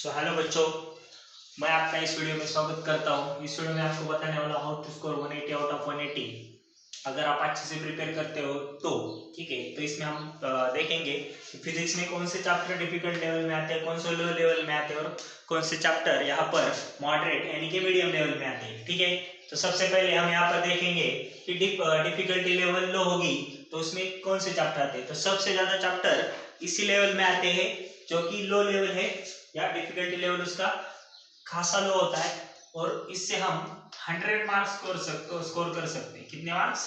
Hello बच्चों, मैं आपका इस वीडियो में स्वागत करता हूँ। इस वीडियो में आपको बताने वाला how to score 180 out of 180 अगर आप अच्छे से प्रिपेयर करते हो तो। ठीक है, तो इसमें हम देखेंगे कि फिजिक्स में कौन से चैप्टर डिफिकल्ट लेवल में आते हैं, कौन से लो लेवल में आते हैं और कौन से चैप्टर यहाँ पर मॉडरेट यानी कि मीडियम लेवल में आते हैं। ठीक है, तो सबसे पहले हम यहाँ पर देखेंगे कि डिफिकल्टी लेवल लो होगी तो उसमें कौन से चैप्टर आते हैं। तो सबसे ज्यादा चैप्टर इसी लेवल में आते हैं जो कि लो लेवल है या डिफिकल्टी लेवल उसका खासा लो होता है, और इससे हम 100 मार्क्स स्कोर कर सकते हैं। कितने मार्क्स?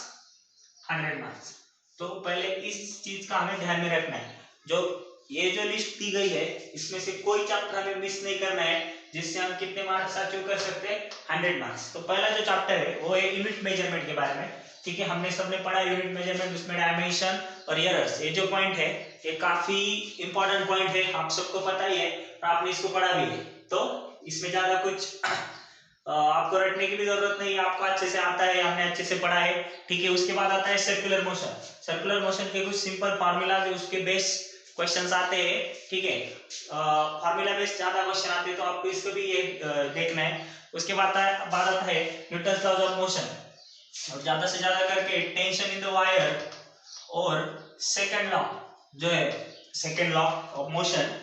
100 मार्क्स। तो पहले इस चीज का हमें ध्यान में रखना है, जो ये जो लिस्ट दी गई है इसमें से कोई चैप्टर हमें मिस नहीं करना है जिससे हम कितने मार्क्स अचीव कर सकते हैं, 100 मार्क्स। तो पहला जो चैप्टर है वो है यूनिट मेजरमेंट के बारे में। ठीक है, हमने सबने पढ़ा यूनिट मेजरमेंट, उसमें डायमेंशन और एरर्स, ये जो पॉइंट है ये काफी इंपॉर्टेंट पॉइंट है, आप सबको पता ही है और आपने इसको पढ़ा भी है। तो इसमें ज्यादा कुछ आपको रटने की भी जरूरत नहीं है, आपको अच्छे से आता है, हमने अच्छे से पढ़ा है। ठीक है, उसके बाद आता है सर्कुलर मोशन। सर्कुलर मोशन के कुछ सिंपल फार्मूला उसके बेस क्वेश्चंस आते हैं। ठीक है, फार्मूला बेस्ड ज्यादा क्वेश्चन आते हैं तो आपको इसको भी ये देखना है। उसके बाद आता है न्यूटन्स लॉज ऑफ मोशन, और ज्यादा से ज्यादा करके टेंशन इन द वायर और सेकंड लॉ जो है सेकंड लॉ ऑफ मोशन,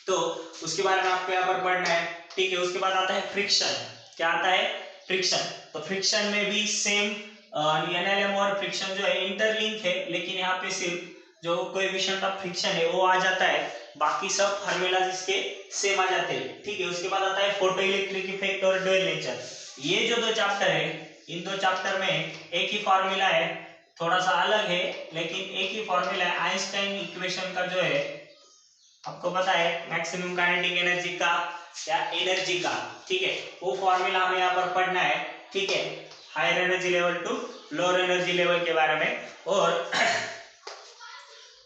तो उसके बारे में आपको यहाँ पर पढ़ना है। ठीक है, उसके बाद आता है फ्रिक्शन। क्या आता है? फ्रिक्शन। तो फ्रिक्शन में भी सेम एनएलएम और फ्रिक्शन जो है इंटरलिंक है, लेकिन यहाँ पे सिर्फ जो कोएफिशिएंट ऑफ फ्रिक्शन है वो आ जाता है, बाकी सब फार्मूला इसके सेम आ जाते हैं। ठीक है, उसके बाद आता है फोटो इलेक्ट्रिक इफेक्ट और ड्यूअल नेचर। ये जो दो चैप्टर है, इन दो चैप्टर में एक ही फार्मूला है, थोड़ा सा अलग है लेकिन एक ही फार्मूला है। आइंस्टाइन इक्वेशन का जो है आपको पता है, मैक्सिमम काइनेटिक एनर्जी का या एनर्जी का, ठीक है, वो फॉर्मूला हमें यहाँ पर पढ़ना है। ठीक है, higher energy level to lower energy level के बारे में, और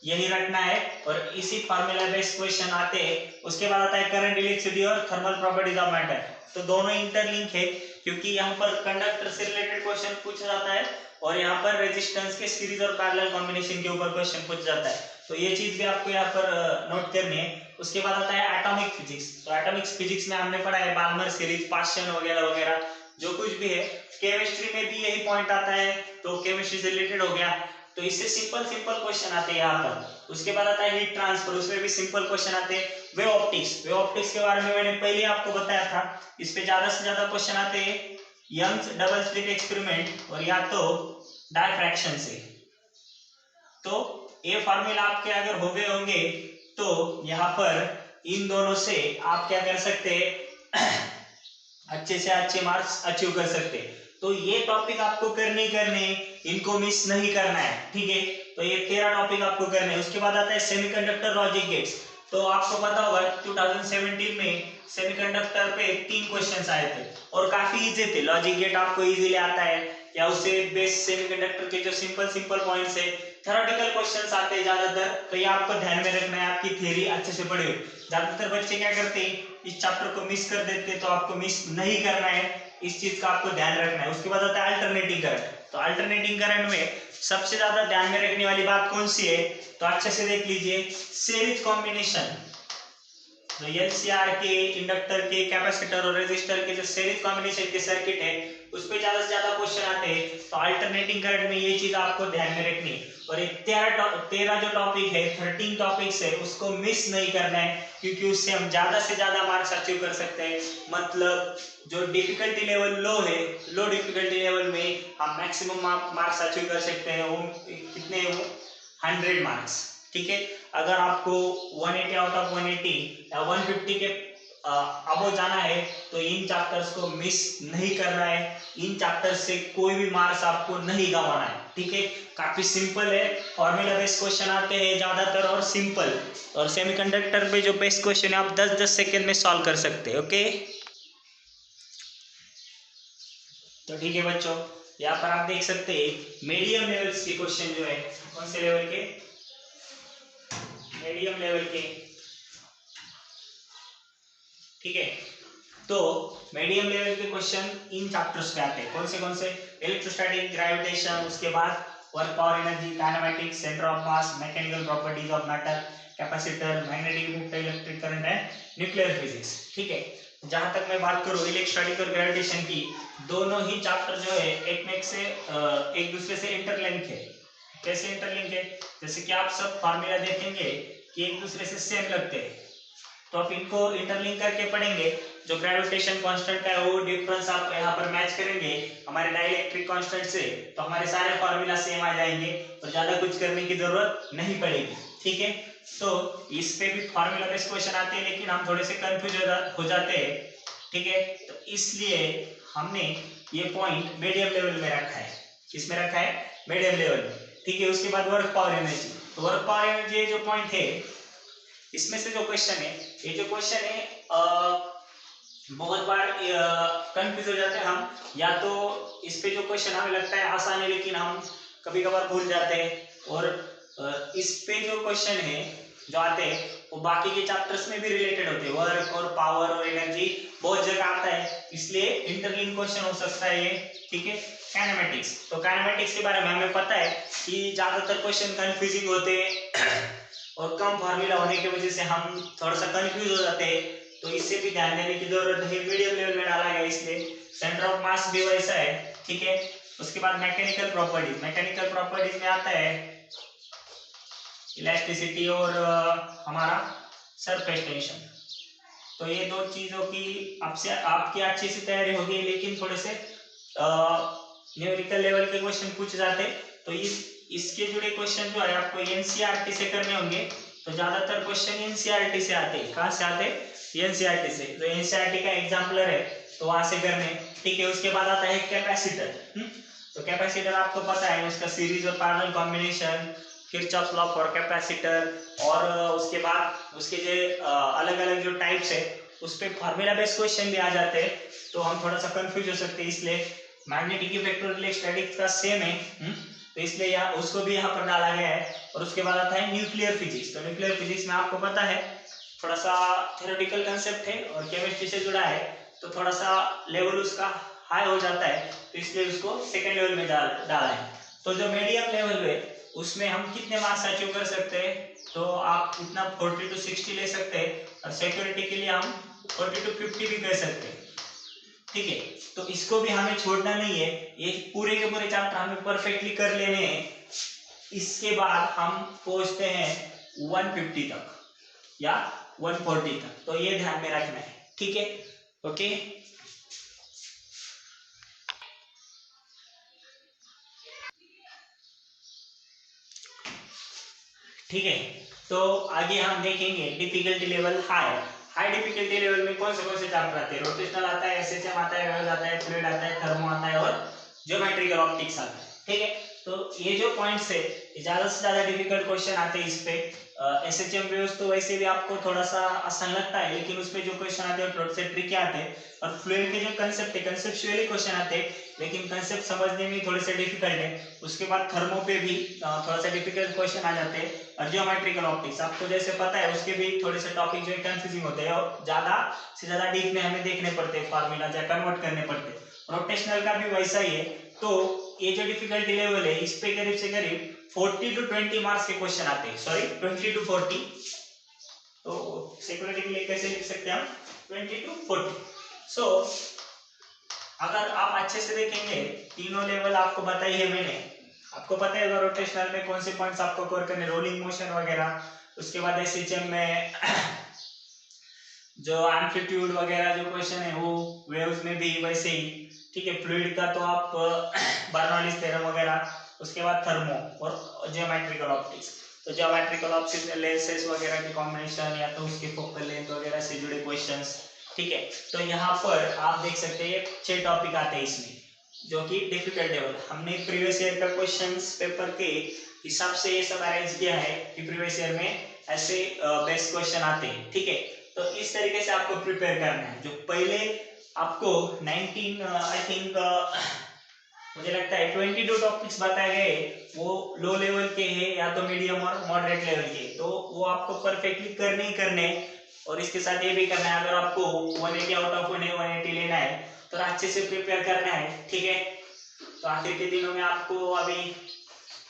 यही रखना है, और इसी फॉर्मूला बेस्ड क्वेश्चन आते हैं। उसके बाद आता है करंट, इलेक्ट्रिसिटी और थर्मल प्रॉपर्टीज ऑफ मैटर। तो दोनों इंटरलिंक है क्योंकि यहाँ पर कंडक्टर से रिलेटेड क्वेश्चन पूछा जाता है और यहाँ पर रेजिस्टेंस के सीरीज और पैरेलल कॉम्बिनेशन के ऊपर क्वेश्चन पूछा जाता है। तो ये चीज भी आपको यहाँ पर नोट करनी है। उसके बाद आता है एटॉमिक फिजिक्स। तो एटॉमिक फिजिक्स में हमने पढ़ा है बाल्मर सीरीज, पाश्चन वगैरह वगैरह जो कुछ भी है। केमिस्ट्री में भी यही पॉइंट आता है, तो केमिस्ट्री से रिलेटेड हो गया, तो इससे सिंपल क्वेश्चन आते हैं यहाँ पर। उसके बाद आता है हीट ट्रांसफर, उसमें भी सिंपल क्वेश्चन आते हैं। वेव ऑप्टिक्स के बारे में मैंने पहले आपको बताया था, इस पे ज्यादा से ज्यादा क्वेश्चन आते हैं यंग्स डबल स्लिट एक्सपेरिमेंट और या तो डायफ्रैक्शन से। तो ये फार्मूला आपके अगर हो गए होंगे तो यहाँ पर इन दोनों से आप क्या कर सकते हैं अच्छे से अच्छे मार्क्स अचीव कर सकते हैं। तो ये टॉपिक आपको करने इनको मिस नहीं करना है। ठीक है, तो ये 13 टॉपिक आपको करने हैं। उसके बाद आता है सेमीकंडक्टर लॉजिक गेट्स। तो आपको पता होगा 2017 में सेमीकंडक्टर पे 3 क्वेश्चंस आए थे और काफी इजी थे। लॉजिक गेट आपको इजीली आता है, या उससे बेस सेमीकंडक्टर के जो सिंपल पॉइंट्स है, थ्योरेटिकल क्वेश्चंस आते हैं ज्यादातर, तो ये आपको ध्यान में रखना है, आपकी थ्योरी अच्छे से पढ़े। ज्यादातर बच्चे क्या करते हैं, इस चैप्टर को मिस कर देते, तो आपको मिस नहीं करना है, इस चीज का आपको ध्यान रखना है। उसके बाद आता है अल्टरनेटिंग करंट। तो अल्टरनेटिंग करंट में सबसे ज्यादा ध्यान में रखने वाली बात कौन सी है, तो अच्छे से देख लीजिए, सीरीज कॉम्बिनेशन। तो एलसीआर के, इंडक्टर के, कैपेसिटर और रेजिस्टर के जो सीरीज कॉम्बिनेशन के सर्किट है उस पे ज्यादा से ज्यादा क्वेश्चन आते हैं। तो अल्टरनेटिंग करंट में ये चीज आपको ध्यान में रखनी है। और ये 13 जो टॉपिक है, 13 टॉपिक्स है, उसको मिस नहीं करना है क्योंकि उससे हम ज्यादा से ज्यादा मार्क्स अचीव कर सकते हैं। मतलब जो डिफिकल्टी लेवल लो है, लो डिफिकल्टी लेवल में हम मैक्सिमम मार्क्स अचीव कर सकते हैं। वो कितने, वो 100 मार्क्स। ठीक है, अगर आपको 180 आउट ऑफ 180 या 150 के अबो जाना है तो इन चैप्टर्स को मिस नहीं करना है, इन चैप्टर्स से कोई भी मार्क्स आपको नहीं गंवाना है। ठीक है, काफी सिंपल है, फॉर्मूला बेस्ड क्वेश्चन आते हैं ज्यादातर और सिंपल, और सेमीकंडक्टर पे जो बेस्ट क्वेश्चन है आप 10-10 सेकंड में सॉल्व कर सकते हैं। ओके, तो ठीक है बच्चों, यहाँ पर आप देख सकते हैं मीडियम लेवल्स के क्वेश्चन जो है, कौन से लेवल के, मीडियम लेवल के। ठीक है, तो मीडियम लेवल के क्वेश्चन इन चैप्टर्स पे आते हैं। कौन से? इलेक्ट्रोस्टैटिक, ग्रेविटेशन, उसके बाद work power energy, kinematics, centre of mass, mechanical properties of matter, capacitor, magnetic effect, electric current and nuclear physics. ठीक है, जहां तक मैं बात करूं इलेक्ट्रोस्टैटिक और ग्रेविटेशन की, दोनों ही चैप्टर जो है एक दूसरे से इंटरलिंक है। कैसे इंटरलिंक है? जैसे कि आप सब फार्मूला देखेंगे कि एक दूसरे से सेम लगते हैं, तो आप इनको इंटरलिंक करके पढ़ेंगे। जो ग्रेविटेशन कांस्टेंट का है वो डिफरेंस आप यहाँ पर मैच करेंगे हमारे डाइलेक्ट्रिक कांस्टेंट से, तो हमारे सारे फार्मूला सेम आ जाएंगे और ज्यादा कुछ करने की जरूरत नहीं पड़ेगी। ठीक है, तो इस पे भी फार्मूला बेस्ड क्वेश्चन आते हैं, लेकिन हम थोड़े से कंफ्यूज हो जाते हैं। ठीक है, तो इसलिए हमने ये पॉइंट मीडियम लेवल में रखा है। किसमें रखा है? मीडियम लेवल में। ठीक है, उसके बाद वर्क पावर एनर्जी। तो वर्क पावर एनर्जी जो पॉइंट है, इसमें से जो क्वेश्चन है, ये जो क्वेश्चन है बहुत बार कंफ्यूज हो जाते हैं हम, या तो इस पे जो क्वेश्चन हमें लगता है आसान है लेकिन हम कभी कभार भूल जाते हैं, और इस पे जो क्वेश्चन है जो आते हैं वो बाकी के चैप्टर्स में भी रिलेटेड होते हैं। वर्क और पावर और एनर्जी बहुत जगह आता है, इसलिए इंटरलिंक क्वेश्चन हो सकता है ये। ठीक है, काइनेमेटिक्स, तो काइनेमेटिक्स के बारे में हमें पता है कि ज्यादातर क्वेश्चन कंफ्यूजिंग होते हैं और कम फार्मूला होने की वजह से हम थोड़ा सा कंफ्यूज हो जाते हैं, तो इससे भी ध्यान देने की जरूरत है। मीडियम लेवल में डाला गया इसलिए। सेंटर ऑफ मास भी वैसा है। ठीक है, उसके बाद मैकेनिकल प्रॉपर्टीज। मैकेनिकल प्रॉपर्टीज में आता है इलास्टिसिटी और हमारा सरफेस टेंशन। तो ये दो चीजों की आपकी अच्छी सी तैयारी होगी, लेकिन थोड़े से न्यूमेरिकल लेवल के क्वेश्चन पूछे जाते, तो इसके जुड़े क्वेश्चन जो है आपको एनसीईआरटी से करने होंगे। तो ज्यादातर क्वेश्चन एनसीईआरटी से आते हैं। कहां से आते हैं? एनसीईआरटी से। तो एनसीईआरटी का एग्जाम्पलर है तो वहां से करने। ठीक है, उसके बाद आता है कैपेसिटर। तो कैपेसिटर आपको पता है, उसका सीरीज और parallel combination, Kirchhoff's law for capacitor, और उसके बाद उसके जो अलग अलग जो टाइप्स है उस पे फार्मूला बेस्ड क्वेश्चन भी आ जाते हैं, तो हम थोड़ा सा कंफ्यूज हो सकते हैं। इसलिए मैग्नेटिक इफेक्ट और इलेक्ट्रोस्टैटिक्स का सेम है, तो इसलिए यहाँ उसको भी यहाँ पर डाला गया है। और उसके बाद आता है न्यूक्लियर फिजिक्स। तो न्यूक्लियर फिजिक्स में आपको पता है थोड़ा सा थ्योरेटिकल कंसेप्ट है और केमिस्ट्री से जुड़ा है, तो थोड़ा सा लेवल उसका हाई हो जाता है, तो इसलिए उसको सेकेंड लेवल में डाला है। तो जो मीडियम लेवल है उसमें हम कितने मार्क्स अचीव कर सकते हैं? तो आप इतना 40 to 60 ले सकते हैं, और सिक्योरिटी के लिए हम 40 to 50 भी कर सकते हैं। ठीक है, तो इसको भी हमें छोड़ना नहीं है, ये पूरे के पूरे चैप्टर हमें परफेक्टली कर लेने हैं। इसके बाद हम पहुंचते हैं 150 तक या 140 तक, तो ये ध्यान में रखना है। ठीक है, ओके। ठीक है, तो आगे हम देखेंगे difficulty level high difficulty level में कौन से चैप्टर आते हैं? रोटेशनल आता है, एसएचएम आता है, वेव्स आता है, फ्लूइड आता है, थर्मो आता है और ज्योमेट्रिकल ऑप्टिक्स आता है। ठीक है, तो ये जो पॉइंट्स है ज्यादा से ज्यादा डिफिकल्ट क्वेश्चन आते हैं इस पे। एसएचएम वेव्स तो वैसे भी आपको थोड़ा सा आसान लगता है, लेकिन उसमें जो क्वेश्चन आते हैं थोड़े से ट्रिकी आते हैं। और फ्लूइड के जो कंसेप्ट है कंसेप्चुअली क्वेश्चन आते हैं, लेकिन कंसेप्ट समझने में थोड़े से डिफिकल्ट है। उसके बाद थर्मो पे भी थोड़ा सा डिफिकल्ट क्वेश्चन आ जाते हैं। और ज्योमेट्रिकल ऑप्टिक्स आपको जैसे पता है उसके भी थोड़े से टॉपिक जो है कंफ्यूजिंग होते हैं और ज्यादा से ज्यादा डीप में हमें देखने पड़ते हैं, फार्मूला या कन्वर्ट करने पड़ते हैं। रोटेशनल का भी वैसा ही है। तो ये जो डिफिकल्टी लेवल है इस पे करीब से करीब 40 to 20 मार्क्स के क्वेश्चन आते हैं, सॉरी 20 to 40। तो सिक्योरिटी के लिए कैसे लिख सकते हैं हम? 20 to 40। सो अगर आप अच्छे से देखेंगे तीनों लेवल आपको बताई है मैंने। आपको पता है रोटेशनल में कौन से पॉइंट्स आपको कवर करने, रोलिंग मोशन वगैरह। उसके बाद एसएचएम में जो एम्पलीट्यूड वगैरह जो क्वेश्चन है वो वेव्स में भी वैसे ही। ठीक है, फ्लूइड का तो आप बर्नौलीज थ्योरम वगैरह। उसके बाद थर्मो और ज्योमेट्रिकल ऑप्टिक्स। तो ज्योमेट्रिकल ऑप्टिक्स में लेंसेस वगैरह के कॉम्बिनेशन या तो उसके फोकल लेंथ वगैरह से जुड़े क्वेश्चंस। ठीक है, तो यहाँ पर आप देख सकते हैं 6 टॉपिक आते हैं इसमें, जो कि डिफिकल्ट लेवल। हमने प्रीवियस ईयर का क्वेश्चंस पेपर के हिसाब से ये सब अरेंज किया है कि प्रीवियस ईयर में ऐसे बेस्ट क्वेश्चन आते हैं। ठीक है, तो इस तरीके से आपको प्रिपेयर करना है। जो पहले आपको 19 आई थिंक मुझे लगता है 22 टॉपिक्स बताए गए वो लो लेवल के हैं या तो मीडियम और मॉडरेट लेवल के, तो वो आपको परफेक्टली करने ही करने। और इसके साथ ये भी करना है, अगर आपको 180 आउट ऑफ 180 लेना है तो अच्छे से प्रिपेयर करना है। ठीक है, तो आखिर के दिनों में आपको अभी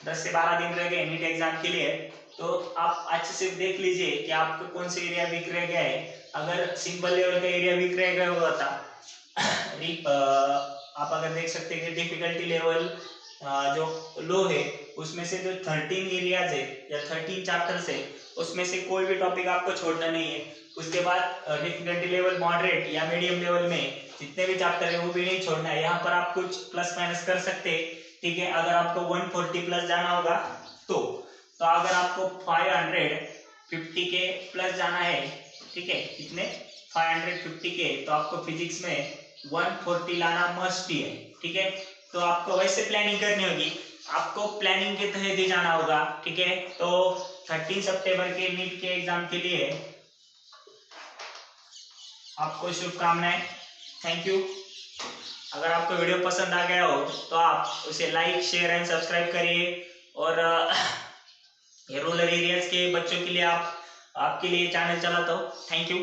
10 से 12 दिन रह गए नीट एग्जाम के लिए, तो आप अच्छे से देख लीजिए कि आपका कौन से एरिया वीक रह गया है। अगर सिंपल लेवल का एरिया वीक रह गया होगा था आप अगर देख सकते हैं कि डिफिकल्टी लेवल जो लो है उसमें से जो 13 एरियाज है या 13 चैप्टर्स है उसमें से कोई भी टॉपिक आपको छोड़ना नहीं है। उसके बाद डिफिकल्टी लेवल मॉडरेट या मीडियम लेवल में जितने भी चैप्टर है वो भी नहीं छोड़ना है। यहाँ पर आप कुछ प्लस माइनस कर सकते हैं, ठीक है। अगर आपको 140 प्लस जाना होगा तो अगर आपको 550 के प्लस जाना है, ठीक है, कितने 550 के, तो आपको फिजिक्स में 140 लाना मस्ट ही है, ठीक है। तो आपको वैसे प्लानिंग करनी होगी, आपको प्लानिंग के तहत ही जाना होगा, ठीक है। तो 13 सितंबर के नीट के एग्जाम के लिए आपको शुभकामनाएं। Thank you. अगर आपको वीडियो पसंद आ गया हो तो आप उसे लाइक शेयर एंड सब्सक्राइब करिए। और ये रूरल एरियाज के बच्चों के लिए आपके लिए चैनल चलाता हूँ। Thank you.